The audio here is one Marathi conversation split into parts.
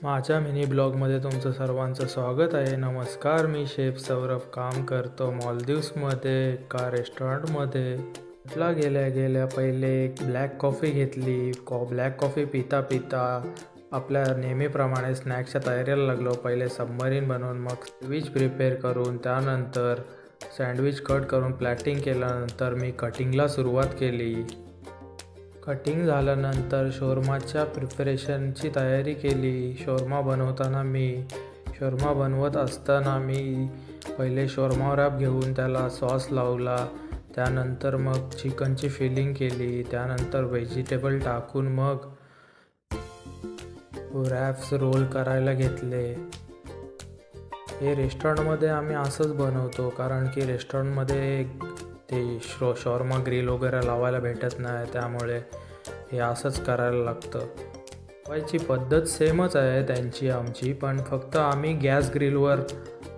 माझ्या मिनी ब्लॉगमध्ये तुमचं सर्वांचं स्वागत आहे. नमस्कार, मी शेफ सौरभ काम करतो मॉलदीव्समध्ये एका रेस्टॉरंटमध्ये. म्हटलं गेल्या गेल्या पहिले एक ब्लॅक कॉफी घेतली. ब्लॅक कॉफी पिता पिता आपल्या नेहमीप्रमाणे स्नॅक्सच्या तयारीला लागलो. पहिले सबमरीन बनवून मग सँडविच प्रिपेअर करून त्यानंतर सँडविच कट करून प्लॅटिंग केल्यानंतर मी कटिंगला सुरुवात केली. कटिंग झाल्यानंतर शोरमाच्या प्रिपरेशनची तयारी केली. शोरमा बनवत असताना मी पहिले शोरमा रॅप घेऊन त्याला सॉस लावला. त्यानंतर मग चिकनची फिलिंग केली. त्यानंतर व्हेजिटेबल टाकून मग रॅप्स रोल करायला घेतले. हे रेस्टॉरंटमध्ये आम्ही असंच बनवतो, कारण की रेस्टॉरंटमध्ये ते शॉर्मा ग्रिल वगैरे लावायला भेटत नाही, त्यामुळे हे असंच करायला लागतं. बनवायची पद्धत सेमच आहे त्यांची आमची, पण फक्त आम्ही गॅस ग्रिलवर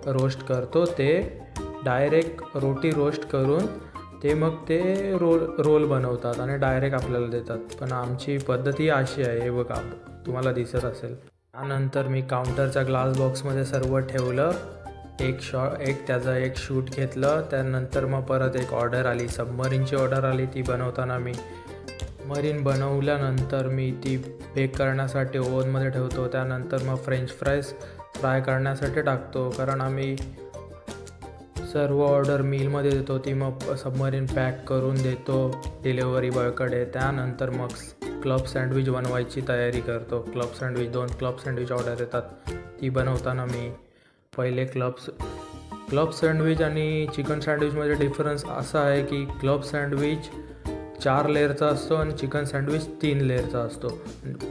रोस्ट करतो. ते डायरेक्ट रोटी रोस्ट करून मग ते रोल बनवतात आणि डायरेक्ट आपल्याला देतात. पण आमची पद्धत ही अशी आहे, हे बघा तुम्हाला दिसत असेल. त्यानंतर मी काउंटरच्या ग्लास बॉक्समध्ये सर्व ठेवलं. त्याचा एक शूट घेतलं. त्यानंतर मग परत एक ऑर्डर आली, सबमरीनची ऑर्डर आली. ती बनवताना मी सबमरीन बनवल्यानंतर मी ती बेक करण्यासाठी ओव्हनमध्ये ठेवतो. त्यानंतर मग फ्रेंच फ्राईज फ्राय करण्यासाठी टाकतो, कारण आम्ही सर्व ऑर्डर मीलमध्ये देतो. ती मग सबमरीन पॅक करून देतो डिलेवरी बॉयकडे. त्यानंतर मग क्लब सँडविच बनवायची तयारी करतो. दोन क्लब सँडविच ऑर्डर येतात. ती बनवताना मी पहिले क्लब सँडविच आणि चिकन सँडविचमध्ये डिफरन्स असा आहे की क्लब सँडविच 4 लेअरचा असतो आणि चिकन सँडविच 3 लेअरचा असतो.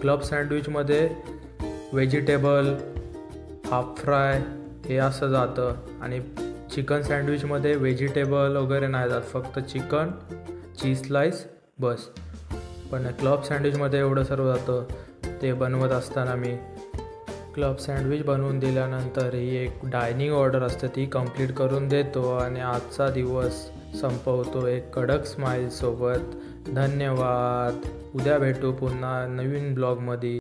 क्लब सँडविचमध्ये व्हेजिटेबल, हाफ फ्राय हे असं जातं आणि चिकन सँडविचमध्ये व्हेजिटेबल वगैरे नाही जात, फक्त चिकन, चीज स्लाइस बस. पण क्लब सँडविचमध्ये एवढं सर्व जातं. ते बनवत असताना मी क्लब सँडविच बनवून दिल्यानंतर ही एक डायनिंग ऑर्डर असते, ती कंप्लीट करून देतो आणि आजचा दिवस संपवतो एक कडक स्माईलसोबत. धन्यवाद. उद्या भेटू पुन्हा नवीन ब्लॉगमध्ये.